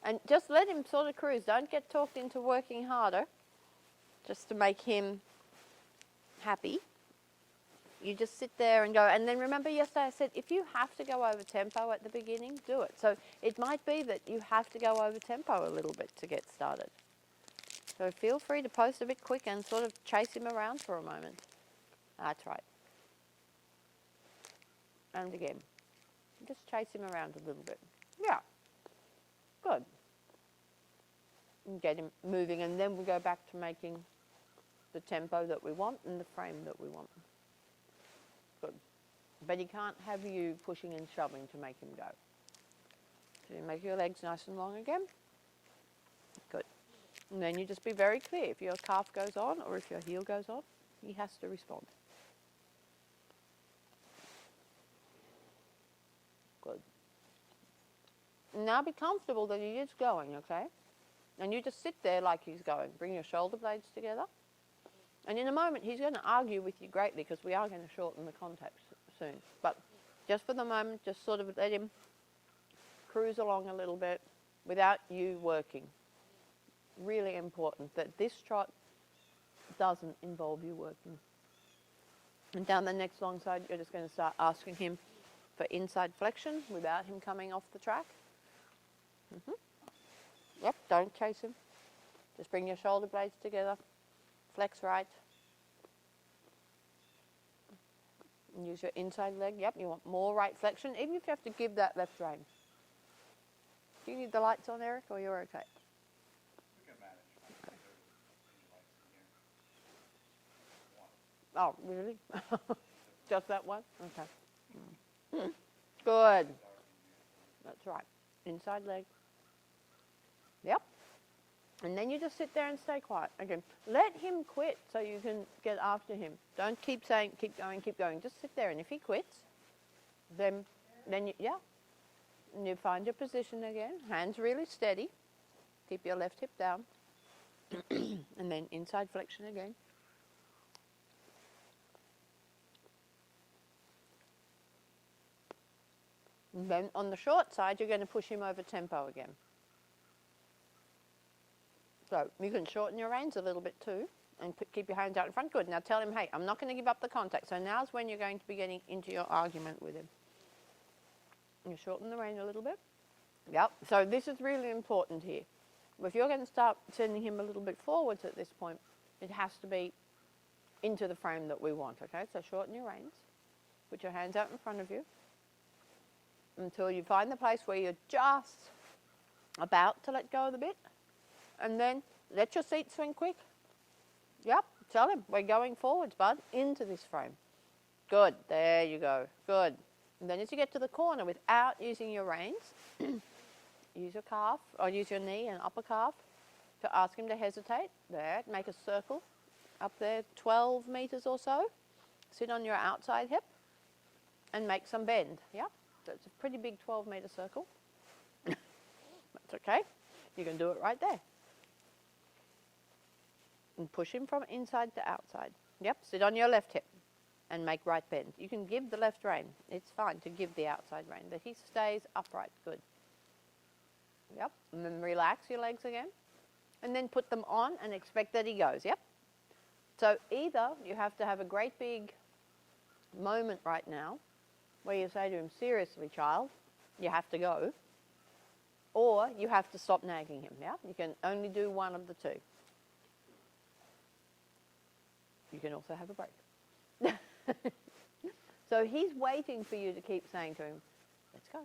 And just let him sort of cruise. Don't get talked into working harder just to make him happy. You just sit there and go. And then remember yesterday I said, if you have to go over tempo at the beginning, do it. So it might be that you have to go over tempo a little bit to get started. So feel free to post a bit quick and sort of chase him around for a moment. That's right. And again. Just chase him around a little bit. Yeah. Good. And get him moving, and then we go back to making the tempo that we want and the frame that we want. Good. But he can't have you pushing and shoving to make him go. So you make your legs nice and long again. Good. And then you just be very clear. If your calf goes on or if your heel goes on, he has to respond. Good. Now be comfortable that he is going, okay? And you just sit there like he's going. Bring your shoulder blades together. And in a moment, he's going to argue with you greatly because we are going to shorten the contact soon. But just for the moment, just sort of let him cruise along a little bit without you working. Really important that this trot doesn't involve you working. And down the next long side, you're just going to start asking him for inside flexion without him coming off the track. Yep, don't chase him. Just bring your shoulder blades together. Flex right. And use your inside leg. Yep, you want more right flexion, even if you have to give that left rein. Do you need the lights on, Erik, or you're okay? We can manage. Okay. Oh, really? Just that one? Okay. Good. That's right. Inside leg. Yep. And then you just sit there and stay quiet. Again, let him quit so you can get after him. Don't keep saying, keep going, keep going. Just sit there. And if he quits, then you, yeah. And you find your position again. Hands really steady. Keep your left hip down. And then inside flexion again. And then on the short side, you're going to push him over tempo again. So you can shorten your reins a little bit too and keep your hands out in front. Good. Now tell him, hey, I'm not going to give up the contact. So now's when you're going to be getting into your argument with him. You shorten the rein a little bit. Yep. So this is really important here. If you're going to start sending him a little bit forwards at this point, it has to be into the frame that we want, okay? So shorten your reins. Put your hands out in front of you until you find the place where you're just about to let go of the bit. And then let your seat swing quick. Yep, tell him, we're going forwards, bud, into this frame. Good, there you go, good. And then as you get to the corner, without using your reins, use your calf, or use your knee and upper calf to ask him to hesitate. There, make a circle up there, 12 meters or so. Sit on your outside hip and make some bend, yeah? So it's a pretty big 12-meter circle. That's okay, you can do it right there. And push him from inside to outside. Yep, sit on your left hip and make right bend. You can give the left rein. It's fine to give the outside rein, but he stays upright, good. Yep, and then relax your legs again. And then put them on and expect that he goes, yep. So either you have to have a great big moment right now where you say to him, seriously, child, you have to go. Or you have to stop nagging him, yeah? You can only do one of the two. You can also have a break. So he's waiting for you to keep saying to him, let's go,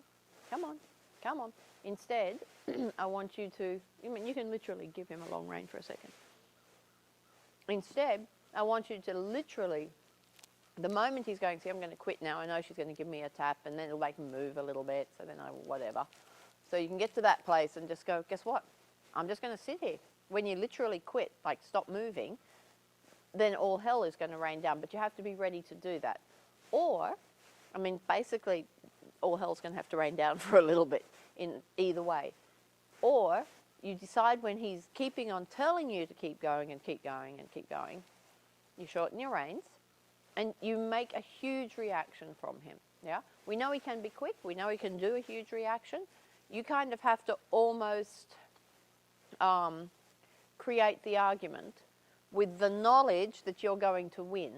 come on, come on. Instead, I want you to, you can literally give him a long rein for a second. Instead, I want you to literally, the moment he's going, see, I'm going to quit now, I know she's going to give me a tap, and then it'll make him move a little bit, so then whatever. So you can get to that place and just go, guess what? I'm just going to sit here. When you literally quit, like stop moving, then all hell is going to rain down, but you have to be ready to do that. Or, basically, all hell's going to have to rain down for a little bit in either way. Or you decide when he's keeping on telling you to keep going and keep going and keep going, you shorten your reins and you make a huge reaction from him. Yeah, we know he can be quick. We know he can do a huge reaction. you kind of have to almost create the argument with the knowledge that you're going to win.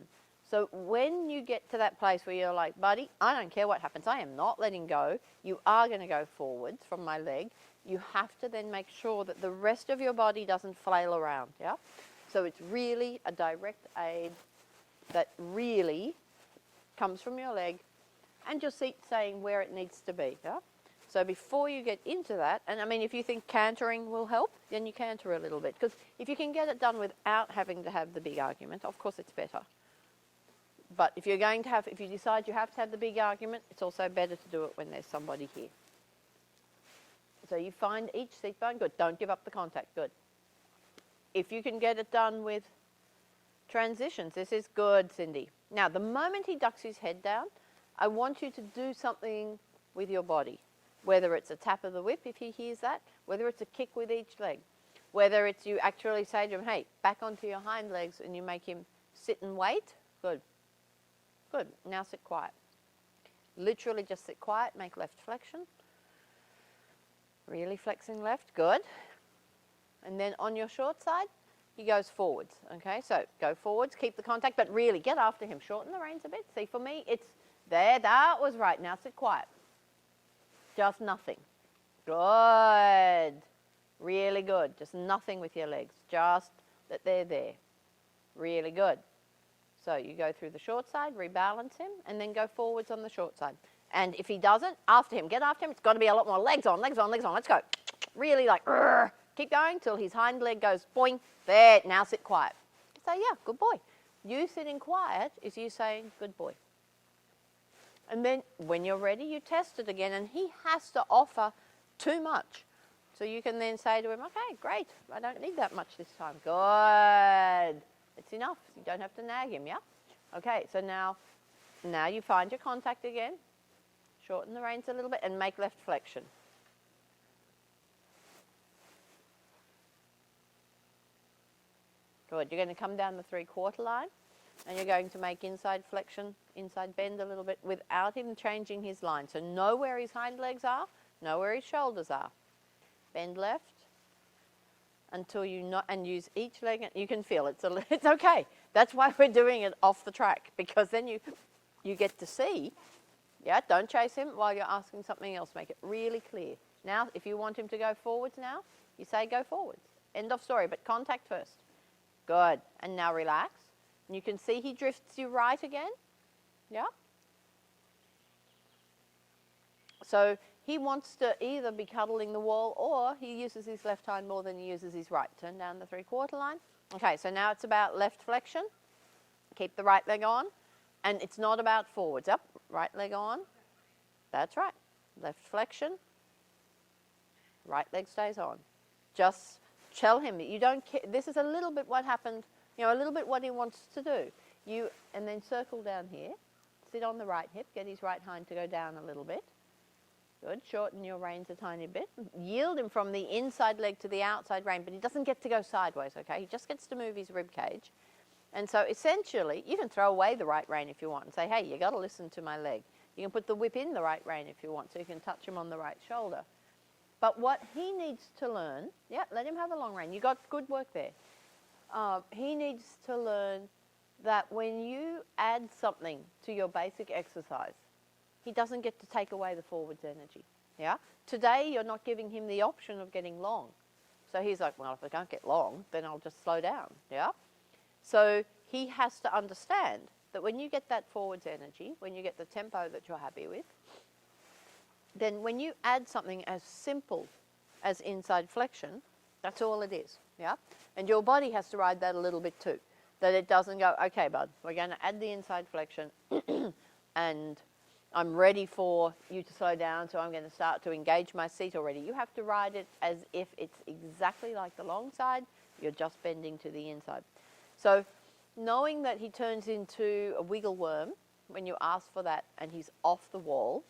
So when you get to that place where you're like, buddy, I don't care what happens, I am not letting go, you are going to go forwards from my leg, you have to then make sure that the rest of your body doesn't flail around, yeah? So it's really a direct aid that really comes from your leg and your seat saying where it needs to be, yeah? So before you get into that, and I mean, if you think cantering will help, then you canter a little bit. Because if you can get it done without having to have the big argument, of course it's better. But if you're going to have, if you decide you have to have the big argument, it's also better to do it when there's somebody here. So you find each seat bone, good. Don't give up the contact, good. If you can get it done with transitions, this is good, Cindy. Now, the moment he ducks his head down, I want you to do something with your body. Whether it's a tap of the whip if he hears that, whether it's a kick with each leg, whether it's you actually say to him, hey, back onto your hind legs, and you make him sit and wait, good. Good, now sit quiet. Literally just sit quiet, make left flexion. Really flexing left, good. And then on your short side, he goes forwards, okay? So go forwards, keep the contact, but really get after him. Shorten the reins a bit. See, for me, it's there, that was right. Now sit quiet. Just nothing. Good. Really good. Just nothing with your legs. Just that they're there. Really good. So you go through the short side, rebalance him, and then go forwards on the short side. And if he doesn't, after him, get after him. It's got to be a lot more legs on, legs on, legs on. Let's go. Really like, keep going till his hind leg goes boing. There, now sit quiet. Say, yeah, good boy. You sitting quiet is you saying, good boy. And then when you're ready, you test it again, and he has to offer too much. So you can then say to him, okay, great, I don't need that much this time. Good. It's enough. You don't have to nag him, yeah? Okay, so now you find your contact again. Shorten the reins a little bit and make left flexion. Good. You're going to come down the 3/4 line. And you're going to make inside flexion, inside bend a little bit without him changing his line. So know where his hind legs are, know where his shoulders are. Bend left until you not, and use each leg. And you can feel it. So it's okay. That's why we're doing it off the track, because then you get to see. Yeah, don't chase him while you're asking something else. Make it really clear. Now, if you want him to go forwards now, you say go forwards. End of story, but contact first. Good. And now relax. And you can see he drifts you right again. Yeah? So he wants to either be cuddling the wall, or he uses his left hind more than he uses his right. Turn down the 3/4 line. Okay, so now it's about left flexion. Keep the right leg on. And it's not about forwards. Up, right leg on. That's right. Left flexion. Right leg stays on. Just tell him that you don't care. This is a little bit what happened, a little bit what he wants to do. And then circle down here. Sit on the right hip. Get his right hind to go down a little bit. Good. Shorten your reins a tiny bit. Yield him from the inside leg to the outside rein, but he doesn't get to go sideways, okay? He just gets to move his rib cage. And so essentially, you can throw away the right rein if you want and say, hey, you got to listen to my leg. You can put the whip in the right rein if you want, so you can touch him on the right shoulder. But what he needs to learn, let him have a long rein. You got good work there. He needs to learn that when you add something to your basic exercise, he doesn't get to take away the forwards energy. Yeah. Today, you're not giving him the option of getting long. So he's like, well, if I can't get long, then I'll just slow down. Yeah. So he has to understand that when you get that forwards energy, when you get the tempo that you're happy with, then when you add something as simple as inside flexion, that's all it is, yeah? And your body has to ride that a little bit too, that it doesn't go, okay, bud, we're going to add the inside flexion and I'm ready for you to slow down, so I'm going to start to engage my seat already. You have to ride it as if it's exactly like the long side, you're just bending to the inside. So knowing that he turns into a wiggle worm when you ask for that and he's off the wall,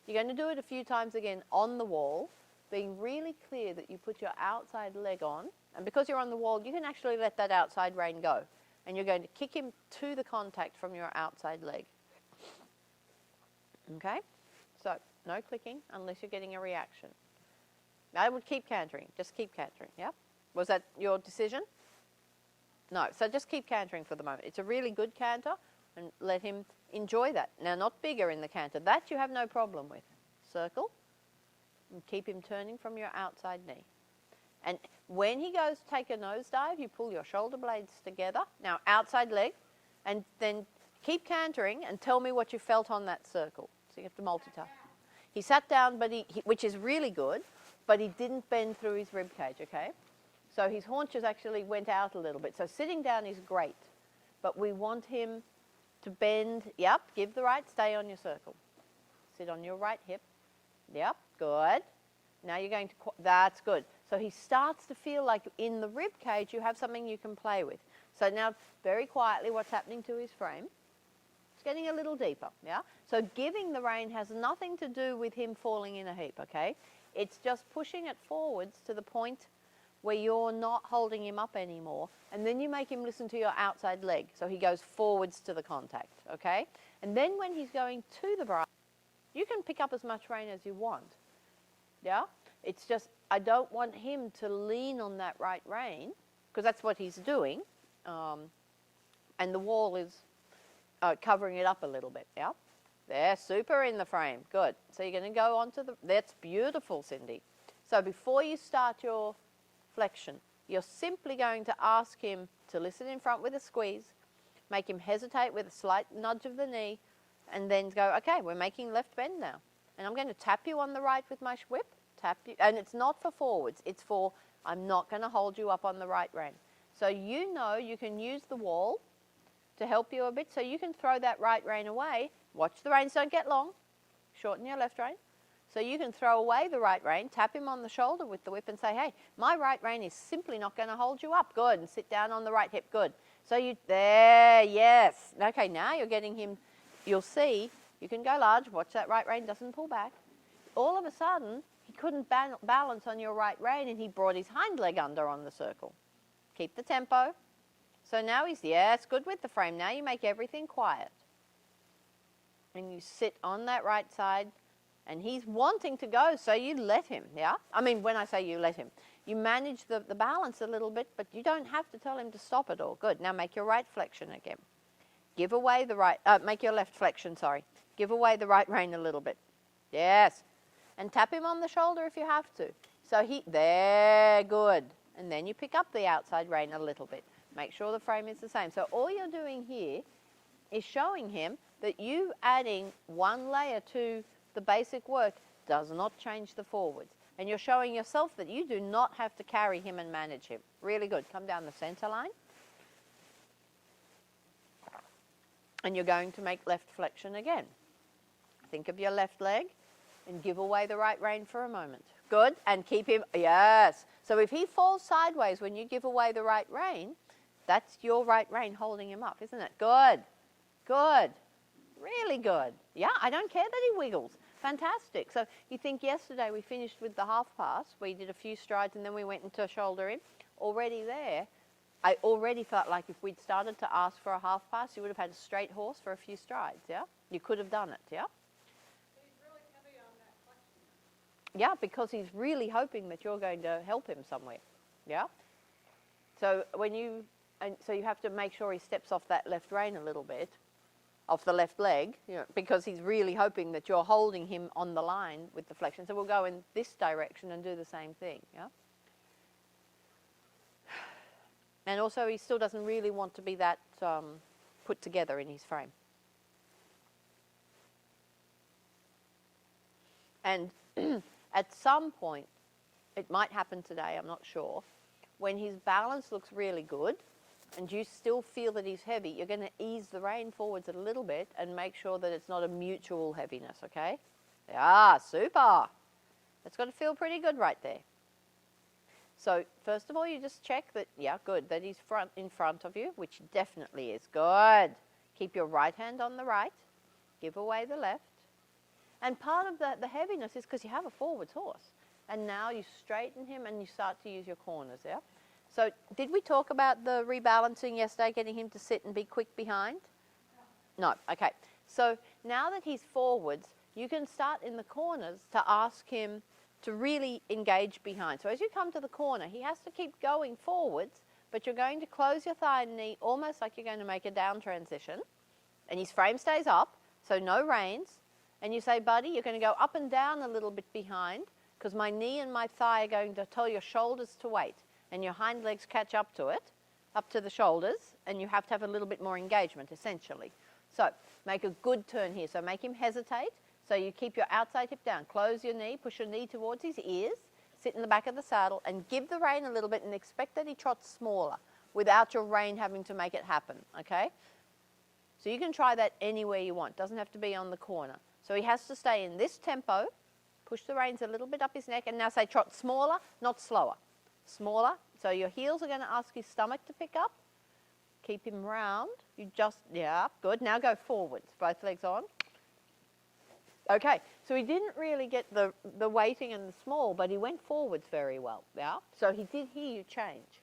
you're going to do it a few times again on the wall, being really clear that you put your outside leg on. And because you're on the wall, you can actually let that outside rein go. And you're going to kick him to the contact from your outside leg. Okay? So, no clicking unless you're getting a reaction. I would keep cantering. Just keep cantering, yeah? Was that your decision? No, so just keep cantering for the moment. It's a really good canter, and let him enjoy that. Now, not bigger in the canter. That you have no problem with. Circle, and keep him turning from your outside knee. And when he goes to take a nosedive, you pull your shoulder blades together. Now, outside leg, and then keep cantering and tell me what you felt on that circle. So you have to multitask. He sat down, but which is really good, but he didn't bend through his rib cage, okay? So his haunches actually went out a little bit. So sitting down is great, but we want him to bend. Yep, give the right, stay on your circle. Sit on your right hip. Yep, good. Now you're going to, that's good. So he starts to feel like in the rib cage you have something you can play with. So now very quietly what's happening to his frame? It's getting a little deeper, yeah? So giving the rein has nothing to do with him falling in a heap, okay? It's just pushing it forwards to the point where you're not holding him up anymore, and then you make him listen to your outside leg, so he goes forwards to the contact, okay? And then when he's going to the brass, you can pick up as much rein as you want, yeah? It's just, I don't want him to lean on that right rein, because that's what he's doing, and the wall is covering it up a little bit, yeah? There, super in the frame, good. So you're going to go on to the, that's beautiful, Cindy. So before you start your flexion, you're simply going to ask him to listen in front with a squeeze, make him hesitate with a slight nudge of the knee, and then go, okay, we're making left bend now. And I'm going to tap you on the right with my whip, tap you, and it's not for forwards, it's for, I'm not going to hold you up on the right rein. So you know you can use the wall to help you a bit, so you can throw that right rein away. Watch the reins don't get long, shorten your left rein. So you can throw away the right rein, tap him on the shoulder with the whip and say, hey, my right rein is simply not going to hold you up. Good. And sit down on the right hip. Good. So you, there, yes. Okay, now you're getting him, you'll see, you can go large. Watch that right rein doesn't pull back. All of a sudden, he couldn't balance on your right rein and he brought his hind leg under on the circle. Keep the tempo. So now he's, yes, good with the frame. Now you make everything quiet. And you sit on that right side. And he's wanting to go, so you let him, yeah? I mean, when I say you let him, you manage the balance a little bit, but you don't have to tell him to stop at all. Good. Now make your right flexion again. Give away the right, make your left flexion, sorry. Give away the right rein a little bit. Yes. And tap him on the shoulder if you have to. So he, there, good. And then you pick up the outside rein a little bit. Make sure the frame is the same. So all you're doing here is showing him that you adding one layer to the basic work does not change the forwards. And you're showing yourself that you do not have to carry him and manage him. Really good. Come down the center line. And you're going to make left flexion again. Think of your left leg and give away the right rein for a moment. Good. And keep him, yes. So if he falls sideways when you give away the right rein, that's your right rein holding him up, isn't it? Good. Good. Really good. Yeah, I don't care that he wiggles. Fantastic. So you think yesterday we finished with the half pass. We did a few strides and then we went into shoulder in. Already there, I already felt like if we'd started to ask for a half pass, you would have had a straight horse for a few strides, yeah? You could have done it, yeah? He's really heavy on that flexion. Yeah, because he's really hoping that you're going to help him somewhere, yeah? So when you, and so you have to make sure he steps off that left rein a little bit, off the left leg, you know, because he's really hoping that you're holding him on the line with the flexion. So we'll go in this direction and do the same thing, yeah? And also he still doesn't really want to be that put together in his frame. And at some point, it might happen today, I'm not sure, when his balance looks really good, and you still feel that he's heavy, you're going to ease the rein forwards a little bit and make sure that it's not a mutual heaviness, okay? Yeah, super. That's got to feel pretty good right there. So first of all, you just check that, yeah, good, that he's in front of you, which definitely is good. Keep your right hand on the right. Give away the left. And part of the heaviness is because you have a forwards horse. And now you straighten him and you start to use your corners, yeah? So did we talk about the rebalancing yesterday, getting him to sit and be quick behind? No, okay. So now that he's forwards, you can start in the corners to ask him to really engage behind. So as you come to the corner, he has to keep going forwards, but you're going to close your thigh and knee almost like you're going to make a down transition. And his frame stays up, so no reins. And you say, buddy, you're going to go up and down a little bit behind because my knee and my thigh are going to tell your shoulders to wait. And your hind legs catch up to it, up to the shoulders, and you have to have a little bit more engagement, essentially. So make a good turn here. So make him hesitate. So you keep your outside hip down. Close your knee, push your knee towards his ears, sit in the back of the saddle, and give the rein a little bit and expect that he trots smaller without your rein having to make it happen, okay? So you can try that anywhere you want. Doesn't have to be on the corner. So he has to stay in this tempo, push the reins a little bit up his neck, and now say trot smaller, not slower. Smaller. So your heels are going to ask his stomach to pick up. Keep him round. You just, yeah, good. Now go forwards, both legs on. Okay, so he didn't really get the weighting and the small, but he went forwards very well, yeah? So he did hear you change.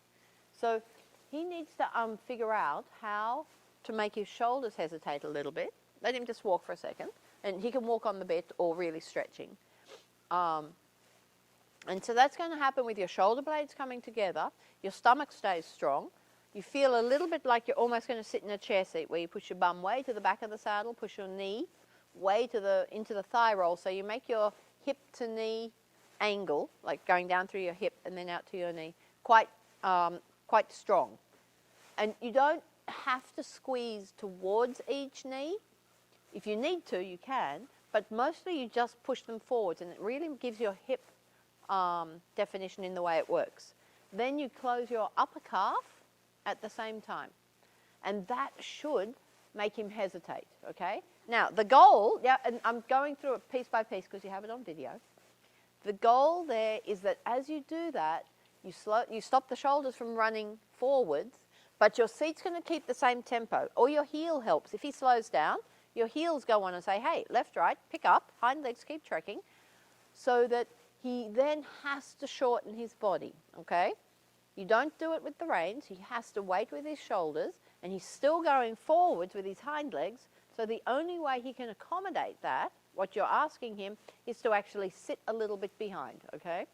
So he needs to figure out how to make his shoulders hesitate a little bit. Let him just walk for a second. And he can walk on the bit or really stretching. And so that's going to happen with your shoulder blades coming together. Your stomach stays strong. You feel a little bit like you're almost going to sit in a chair seat where you push your bum way to the back of the saddle, push your knee way to into the thigh roll. So you make your hip to knee angle, like going down through your hip and then out to your knee, quite strong. And you don't have to squeeze towards each knee. If you need to, you can, but mostly you just push them forwards, and it really gives your hip definition in the way it works. Then you close your upper calf at the same time, and that should make him hesitate, okay? Now, the goal, yeah, and I'm going through it piece by piece because you have it on video. The goal there is that as you do that, you stop the shoulders from running forwards, but your seat's going to keep the same tempo, or your heel helps. If he slows down, your heels go on and say, hey, left, right, pick up, hind legs keep trekking, so that he then has to shorten his body, okay? You don't do it with the reins. He has to wait with his shoulders, and he's still going forwards with his hind legs, so the only way he can accommodate that, what you're asking him, is to actually sit a little bit behind, okay?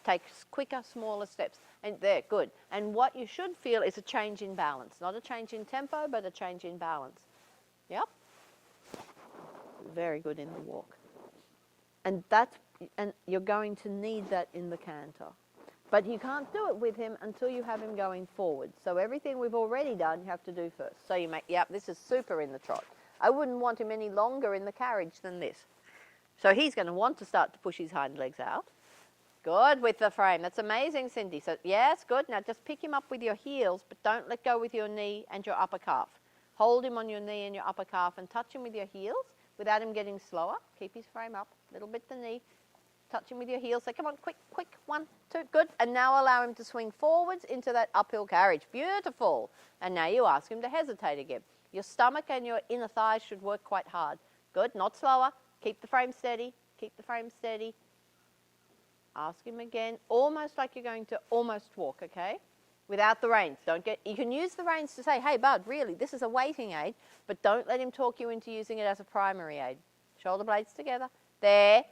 Take quicker, smaller steps. And there, good. And what you should feel is a change in balance. Not a change in tempo, but a change in balance. Yep. Very good in the walk. And you're going to need that in the canter. But you can't do it with him until you have him going forward. So everything we've already done, you have to do first. So you make, yep, this is super in the trot. I wouldn't want him any longer in the carriage than this. So he's going to want to start to push his hind legs out. Good with the frame. That's amazing, Cindy. So yes, good. Now just pick him up with your heels, but don't let go with your knee and your upper calf. Hold him on your knee and your upper calf and touch him with your heels without him getting slower. Keep his frame up, a little bit the knee. Touch him with your heels. Say, come on, quick, quick, 1, 2, good. And now allow him to swing forwards into that uphill carriage. Beautiful. And now you ask him to hesitate again. Your stomach and your inner thighs should work quite hard. Good, not slower. Keep the frame steady. Keep the frame steady. Ask him again, almost like you're going to almost walk, okay? Without the reins. You can use the reins to say, hey, bud, really, this is a waiting aid, but don't let him talk you into using it as a primary aid. Shoulder blades together. There,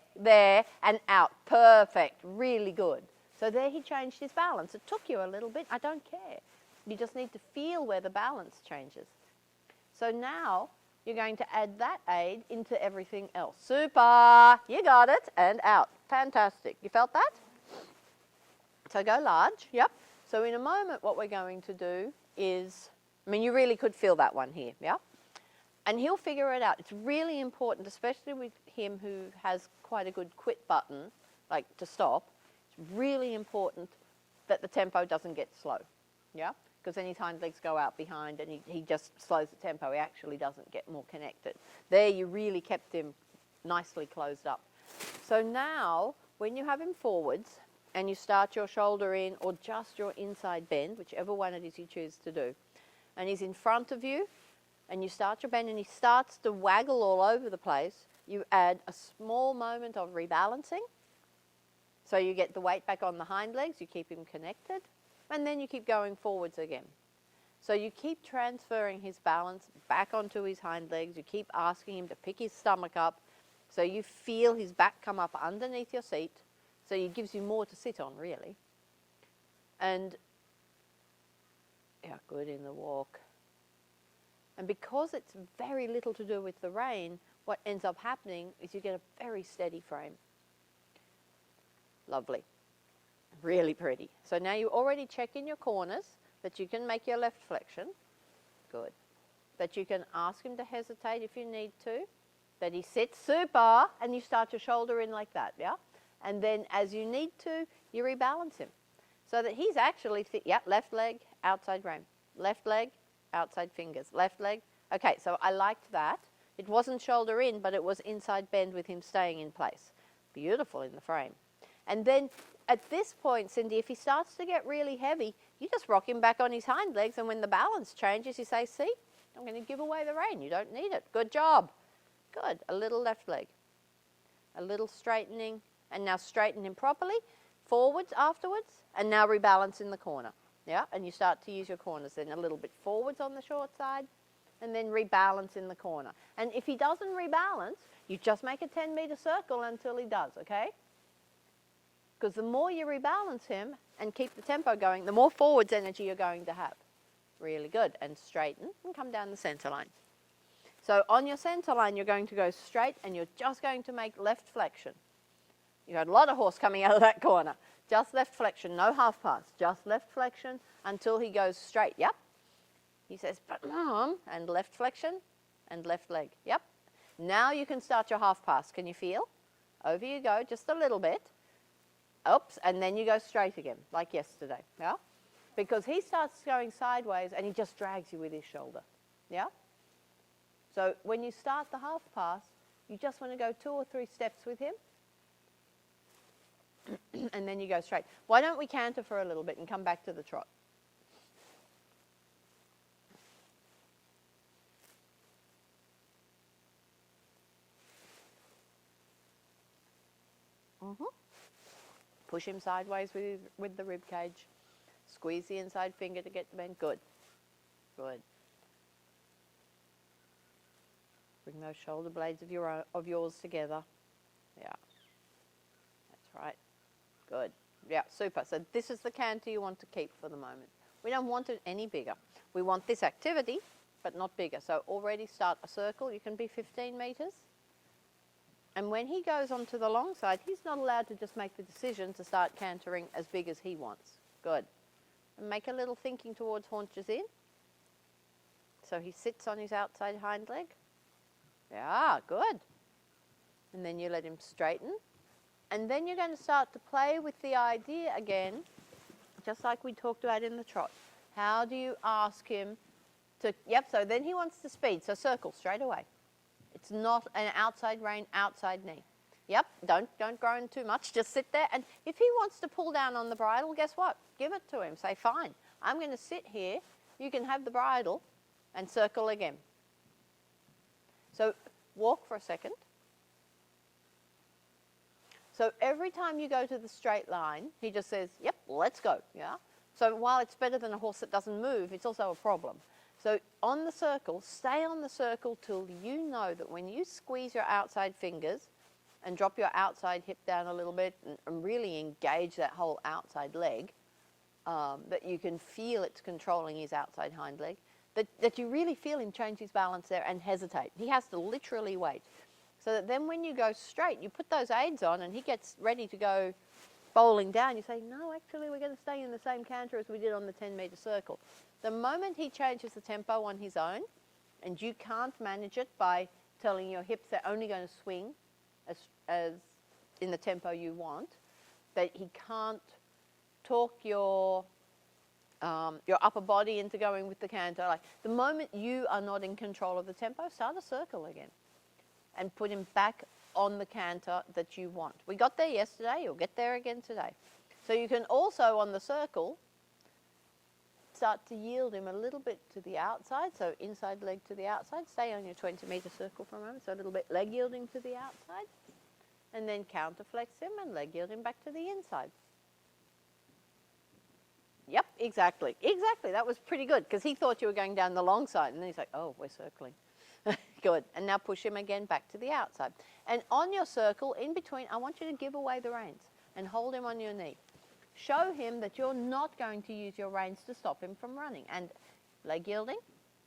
and out. Perfect. Really good. So there he changed his balance. It took you a little bit. I don't care. You just need to feel where the balance changes. So now you're going to add that aid into everything else. Super. You got it. And out. Fantastic. You felt that? So go large. Yep. So in a moment what we're going to do is, I mean, you really could feel that one here. Yeah? And he'll figure it out. It's really important, especially with him who has quite a good quit button, like to stop. It's really important that the tempo doesn't get slow. Yeah? Because then his hind legs go out behind and he just slows the tempo. He actually doesn't get more connected. There you really kept him nicely closed up. So now, when you have him forwards and you start your shoulder in or just your inside bend, whichever one it is you choose to do, and he's in front of you, and you start your bend and he starts to waggle all over the place, you add a small moment of rebalancing. So you get the weight back on the hind legs, you keep him connected, and then you keep going forwards again. So you keep transferring his balance back onto his hind legs, you keep asking him to pick his stomach up, so you feel his back come up underneath your seat, So it gives you more to sit on, really. And, yeah, good in the walk. And because it's very little to do with the rein, what ends up happening is you get a very steady frame. Lovely. Really pretty. So now you already check in your corners that you can make your left flexion. Good. That you can ask him to hesitate if you need to. That he sits super and you start your shoulder in like that, yeah? And then as you need to, you rebalance him. So that he's actually, left leg, outside rein. Left leg, outside fingers. Left leg. Okay, so I liked that. It wasn't shoulder in, but it was inside bend with him staying in place. Beautiful in the frame. And then at this point, Cindy, if he starts to get really heavy, you just rock him back on his hind legs, and when the balance changes, you say, see, I'm going to give away the rein. You don't need it. Good job. Good. A little left leg. A little straightening, and now straighten him properly. Forwards afterwards, and now rebalance in the corner. Yeah, and you start to use your corners then a little bit forwards on the short side, and then rebalance in the corner. And if he doesn't rebalance, you just make a 10-meter circle until he does, okay? Because the more you rebalance him and keep the tempo going, the more forwards energy you're going to have. Really good. And straighten and come down the center line. So on your center line, you're going to go straight, and you're just going to make left flexion. You had a lot of horse coming out of that corner. Just left flexion, no half pass. Just left flexion until he goes straight. Yep. He says, but mom, and left flexion and left leg. Yep. Now you can start your half pass. Can you feel? Over you go, just a little bit. Oops, and then you go straight again, like yesterday. Yeah. Because he starts going sideways and he just drags you with his shoulder. Yeah. So when you start the half pass, you just want to go 2 or 3 steps with him. And then you go straight. Why don't we canter for a little bit and come back to the trot? Push him sideways with the rib cage. Squeeze the inside finger to get the bend. Good. Good. Bring those shoulder blades of yours together. Yeah. That's right. Good. Yeah, super. So this is the canter you want to keep for the moment. We don't want it any bigger. We want this activity, but not bigger. So already start a circle. You can be 15 meters. And when he goes onto the long side, he's not allowed to just make the decision to start cantering as big as he wants. Good. And make a little thinking towards haunches in. So he sits on his outside hind leg. Yeah, good. And then you let him straighten. And then you're going to start to play with the idea again, just like we talked about in the trot. How do you ask him to, yep, so then he wants to speed, so circle straight away. It's not an outside rein, outside knee. Yep, don't groan too much, just sit there. And if he wants to pull down on the bridle, guess what? Give it to him. Say, fine, I'm going to sit here. You can have the bridle and circle again. So walk for a second. So every time you go to the straight line, he just says, yep, let's go, yeah? So while it's better than a horse that doesn't move, it's also a problem. So on the circle, stay on the circle till you know that when you squeeze your outside fingers and drop your outside hip down a little bit and really engage that whole outside leg, that you can feel it's controlling his outside hind leg, that you really feel him change his balance there and hesitate. He has to literally wait. So that then when you go straight, you put those aids on and he gets ready to go bowling down. You say, no, actually we're going to stay in the same canter as we did on the 10-meter circle. The moment he changes the tempo on his own, and you can't manage it by telling your hips they're only going to swing as in the tempo you want, that he can't talk your upper body into going with the canter. Like the moment you are not in control of the tempo, start a circle again and put him back on the canter that you want. We got there yesterday, you'll get there again today. So you can also, on the circle, start to yield him a little bit to the outside, so inside leg to the outside. Stay on your 20-meter circle for a moment, so a little bit leg yielding to the outside, and then counter flex him and leg yield him back to the inside. Yep, exactly. Exactly, that was pretty good, because he thought you were going down the long side, and then he's like, oh, we're circling. Good. And now push him again back to the outside. And on your circle, in between, I want you to give away the reins. and hold him on your knee. Show him that you're not going to use your reins to stop him from running. And leg yielding.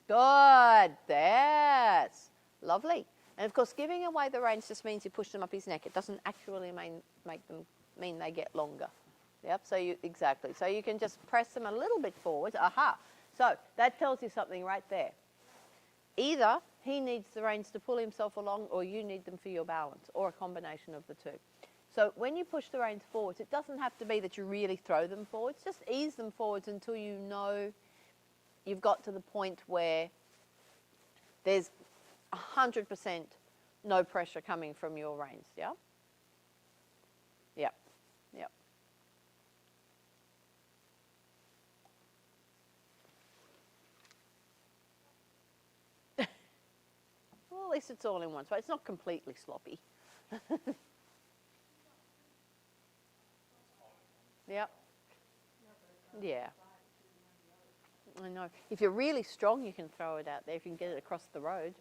Good. That's lovely. And of course, giving away the reins just means you push them up his neck. It doesn't actually mean they get longer. Yep. So exactly. So you can just press them a little bit forwards. Aha. So that tells you something right there. Either he needs the reins to pull himself along, or you need them for your balance, or a combination of the two. So when you push the reins forwards, it doesn't have to be that you really throw them forwards. Just ease them forwards until you know you've got to the point where there's 100% no pressure coming from your reins. Yeah? Yep. Yep. Well, at least it's all in one spot. It's not completely sloppy. Yep. Yeah. I know. If you're really strong, you can throw it out there if you can get it across the road.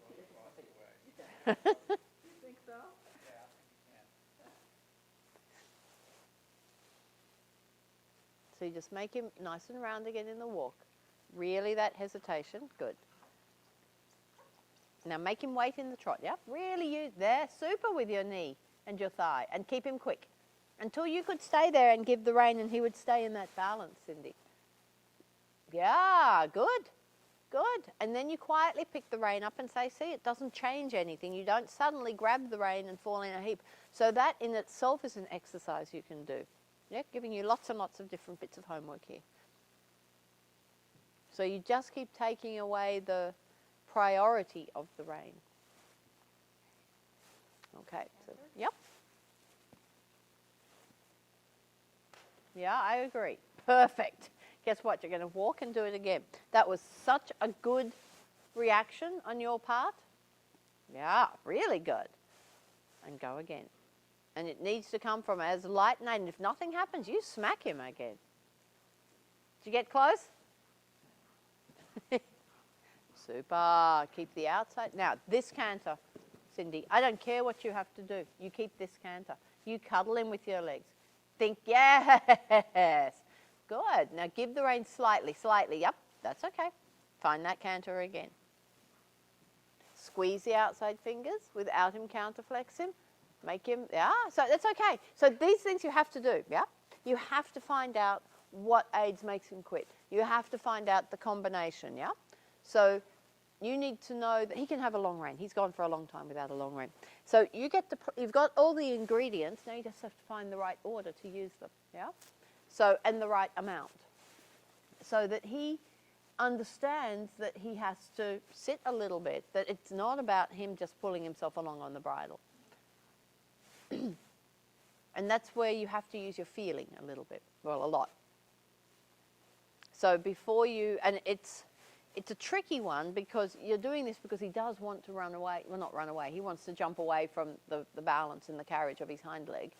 You think so? Yeah, I think you can. So you just make him nice and round again in the walk. Really that hesitation. Good. Now make him wait in the trot. Yep. Really use there. Super with your knee and your thigh. And keep him quick. Until you could stay there and give the rein and he would stay in that balance, Cindy. Yeah, good. Good. And then you quietly pick the rein up and say, see, it doesn't change anything. You don't suddenly grab the rein and fall in a heap. So that in itself is an exercise you can do. Yeah, giving you lots and lots of different bits of homework here. So you just keep taking away the priority of the rein. Okay. So, yep. Yeah, I agree. Perfect. Guess what? You're going to walk and do it again. That was such a good reaction on your part. Yeah, really good. And go again. And it needs to come from as light and aid. And if nothing happens, you smack him again. Did you get close? Super. Keep the outside. Now, this canter, Cindy, I don't care what you have to do. You keep this canter. You cuddle him with your legs. Think, yes. Good. Now give the rein slightly. Yep, that's okay. Find that canter again. Squeeze the outside fingers without him counterflexing. Make him, yeah, so that's okay. So these things you have to do, yeah? You have to find out what aids makes him quit. You have to find out the combination, yeah? So you need to know that he can have a long rein. He's gone for a long time without a long rein. So you've got all the ingredients. Now you just have to find the right order to use them, yeah? So, and the right amount. So that he understands that he has to sit a little bit, that it's not about him just pulling himself along on the bridle. And that's where you have to use your feeling a little bit, well, a lot. So before you, and it's a tricky one because you're doing this because he does want to run away, well, not run away, he wants to jump away from the balance and the carriage of his hind leg.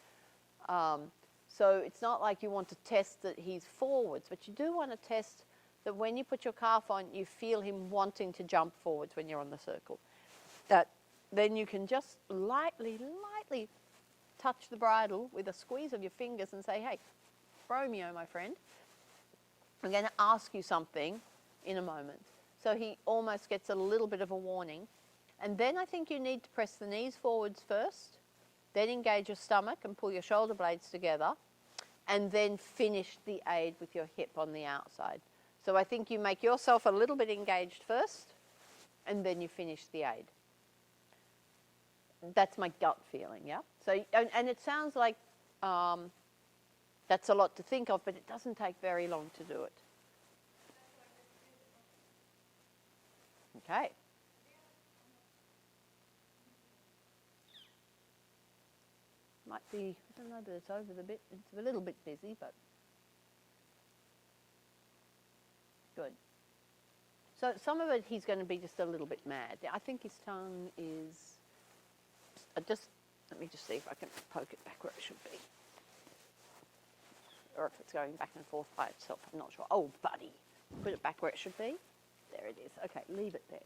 So it's not like you want to test that he's forwards, but you do want to test that when you put your calf on, you feel him wanting to jump forwards when you're on the circle. That then you can just lightly touch the bridle with a squeeze of your fingers and say, hey, Romeo, my friend, I'm going to ask you something in a moment. So he almost gets a little bit of a warning. And then I think you need to press the knees forwards first, then engage your stomach and pull your shoulder blades together, and then finish the aid with your hip on the outside. So I think you make yourself a little bit engaged first, and then you finish the aid. That's my gut feeling, yeah? So, and it sounds like that's a lot to think of, but it doesn't take very long to do it. Okay. Might be, I don't know, but it's over the bit, it's a little bit busy, but good. So some of it he's going to be just a little bit mad. I think his tongue is, let me just see if I can poke it back where it should be. Or if it's going back and forth by itself, I'm not sure. Oh, buddy, put it back where it should be. There it is. Okay, leave it there.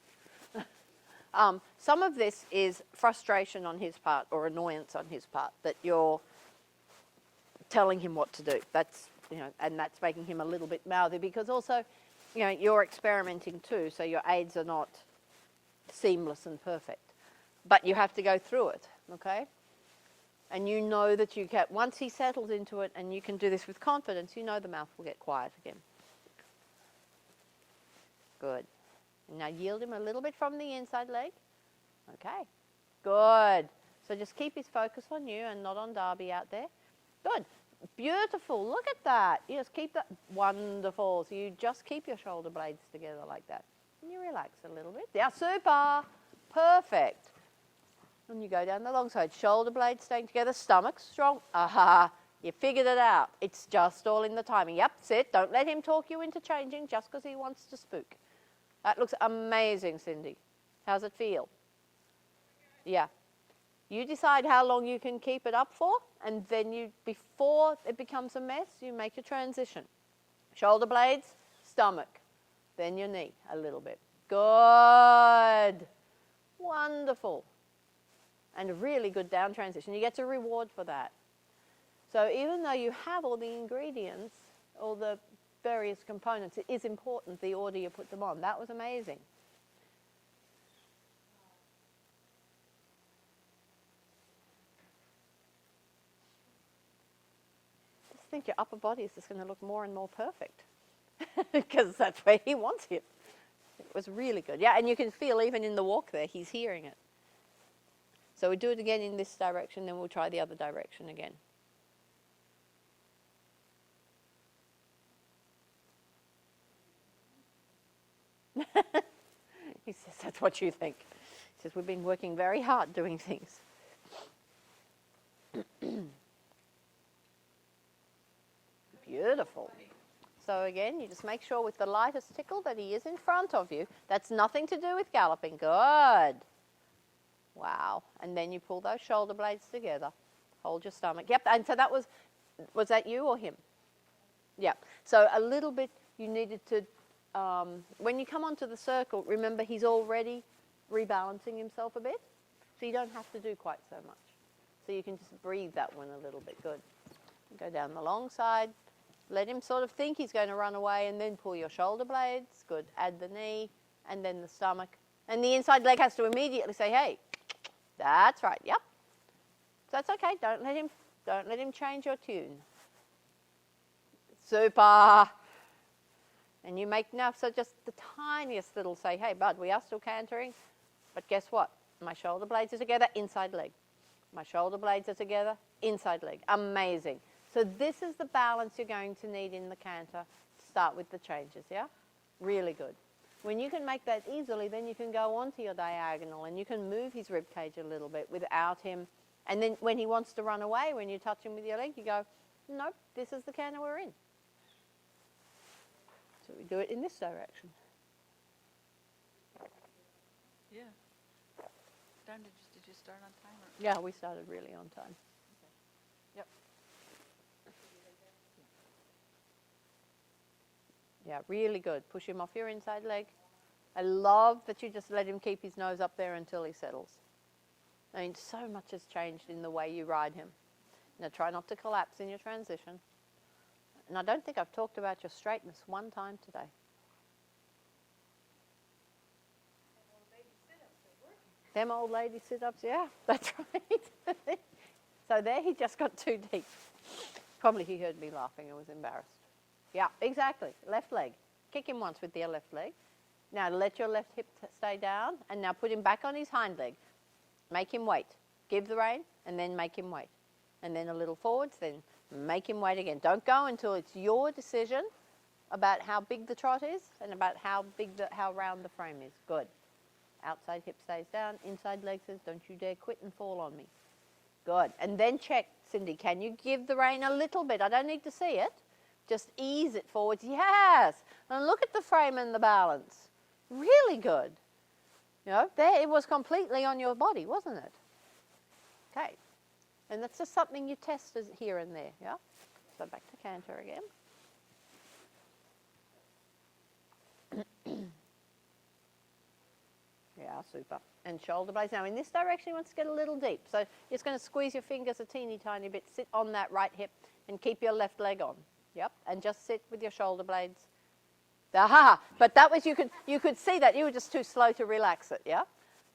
Some of this is frustration on his part or annoyance on his part that you're telling him what to do. That's, and that's making him a little bit mouthy because also, you're experimenting too, so your aids are not seamless and perfect. But you have to go through it, okay? And you know that you can, once he settles into it and you can do this with confidence, you know the mouth will get quiet again. Good. Now yield him a little bit from the inside leg. Okay. Good. So just keep his focus on you and not on Darby out there. Good. Beautiful. Look at that. You just keep that. Wonderful. So you just keep your shoulder blades together like that. And you relax a little bit. Yeah, super. Perfect. And you go down the long side. Shoulder blades staying together. Stomach strong. Aha. You figured it out. It's just all in the timing. Yep, sit. Don't let him talk you into changing just because he wants to spook. That looks amazing, Cindy. How's it feel? Yeah. You decide how long you can keep it up for, and then you, before it becomes a mess, you make a transition. Shoulder blades, stomach, then your knee a little bit. Good. Wonderful. And a really good down transition. You get a reward for that. So even though you have all the ingredients, all the various components, it is important the order you put them on. That was amazing. Just think your upper body is just going to look more and more perfect because that's where he wants it. It was really good. Yeah, and you can feel even in the walk there, he's hearing it. So we do it again in this direction, then we'll try the other direction again. He says, that's what you think. He says, we've been working very hard doing things. Beautiful. So again, you just make sure with the lightest tickle that he is in front of you. That's nothing to do with galloping. Good. Wow. And then you pull those shoulder blades together. Hold your stomach. Yep. And so that was that you or him? Yep. So a little bit you needed to, when you come onto the circle, remember he's already rebalancing himself a bit. So you don't have to do quite so much. So you can just breathe that one a little bit. Good. Go down the long side. Let him sort of think he's going to run away and then pull your shoulder blades. Good. Add the knee and then the stomach. And the inside leg has to immediately say, hey, that's right. Yep. So that's okay. Don't let him change your tune. Super. And you make now, so just the tiniest little say, hey, bud, we are still cantering. But guess what? My shoulder blades are together, inside leg. My shoulder blades are together, inside leg. Amazing. So this is the balance you're going to need in the canter to start with the changes, yeah? Really good. When you can make that easily, then you can go onto your diagonal and you can move his rib cage a little bit without him. And then when he wants to run away, when you touch him with your leg, you go, nope, this is the canter we're in. So we do it in this direction. Yeah. Time did you start on time? Or? Yeah, we started really on time. Yep. Yeah, really good. Push him off your inside leg. I love that you just let him keep his nose up there until he settles. I mean, so much has changed in the way you ride him. Now try not to collapse in your transition. And I don't think I've talked about your straightness one time today. Them old lady sit-ups, yeah, that's right. So there he just got too deep. Probably he heard me laughing and was embarrassed. Yeah, exactly. Left leg. Kick him once with your left leg. Now let your left hip stay down and now put him back on his hind leg. Make him wait. Give the rein and then make him wait. And then a little forwards, then make him wait again. Don't go until it's your decision about how big the trot is and about how round the frame is. Good. Outside hip stays down. Inside leg says, don't you dare quit and fall on me. Good. And then check, Cindy, can you give the rein a little bit? I don't need to see it. Just ease it forwards. Yes. And look at the frame and the balance. Really good. You know, there it was completely on your body, wasn't it? Okay. And that's just something you test here and there, yeah? So back to canter again. Yeah, super. And shoulder blades. Now in this direction, you want to get a little deep. So you're just going to squeeze your fingers a teeny tiny bit. Sit on that right hip. and keep your left leg on. Yep, and just sit with your shoulder blades. Aha! But that was, you could see that. You were just too slow to relax it, yeah?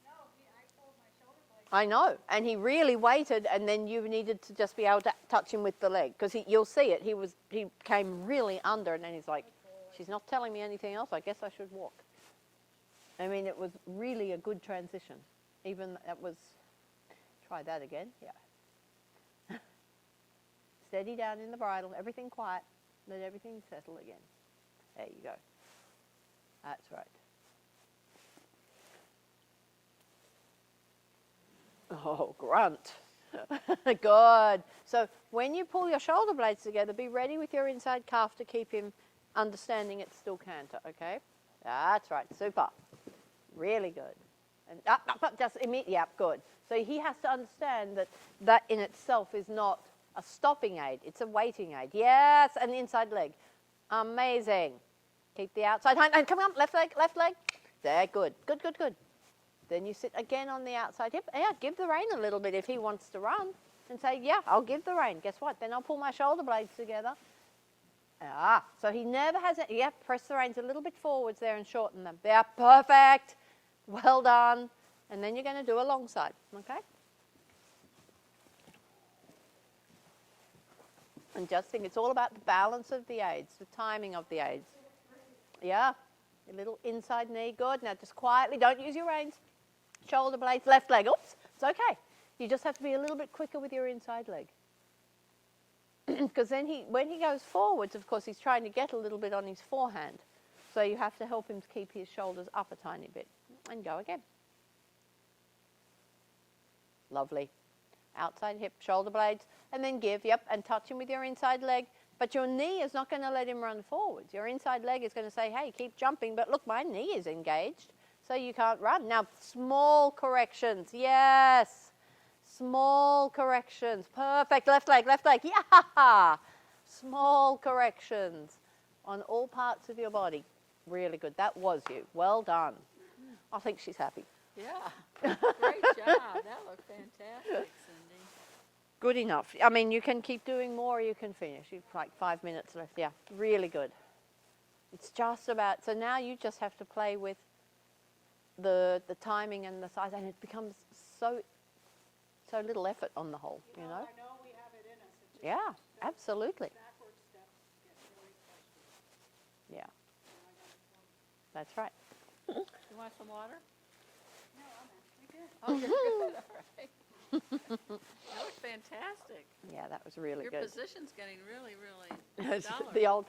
No, I pulled my shoulder blade. I know, and he really waited, and then you needed to just be able to touch him with the leg, because you'll see it, he came really under, and then he's like, she's not telling me anything else, I guess I should walk. I mean, it was really a good transition. Even that was, try that again, yeah. Steady down in the bridle, everything quiet, let everything settle again. There you go. That's right. Oh, grunt. Good. So when you pull your shoulder blades together, be ready with your inside calf to keep him understanding it's still canter, okay? That's right. Super. Really good. And up, just immediately, yeah, good. So he has to understand that that in itself is not a stopping aid. It's a waiting aid. Yes, and the inside leg. Amazing. Keep the outside hand. And come on, left leg, left leg. There, good. Good, good, good. Then you sit again on the outside hip. Yeah, give the rein a little bit if he wants to run. And say, yeah, I'll give the rein. Guess what? Then I'll pull my shoulder blades together. Ah, so he never has it. Yeah, press the reins a little bit forwards there and shorten them. Yeah, perfect. Well done. And then you're going to do a long side, okay? And just think, it's all about the balance of the aids, the timing of the aids. Yeah, a little inside knee, good. Now just quietly, don't use your reins. Shoulder blades, left leg, oops, it's okay. You just have to be a little bit quicker with your inside leg. Because then when he goes forwards, of course, he's trying to get a little bit on his forehand. So you have to help him to keep his shoulders up a tiny bit. And go again. Lovely. Outside hip, shoulder blades, and then give, yep, and touch him with your inside leg. But your knee is not going to let him run forwards. Your inside leg is going to say, hey, keep jumping, but look, my knee is engaged, so you can't run. Now, small corrections, yes. Small corrections, perfect, left leg, yeah. Small corrections on all parts of your body. Really good, that was you, well done. I think she's happy. Yeah, great job. That looked fantastic, Cindy. Good enough. I mean, you can keep doing more or you can finish. You've like 5 minutes left. Yeah, really good. It's just about, so now you just have to play with the timing and the size, and it becomes so little effort on the whole, you know? I know we have it in us. It's just Yeah, absolutely. backward steps get really frustrating. Yeah, that's right. You want some water? No, I'm actually good. Oh, you're good. All right. That was fantastic. Yeah, that was really Your good. position's getting really, really stellar. The old,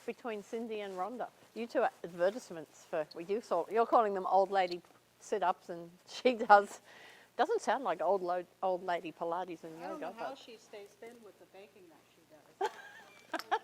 between Cindy and Rhonda. You two are advertisements for, you're calling them old lady sit-ups, and she doesn't sound like old lady Pilates and I don't yoga. know how she stays thin with the baking that she does.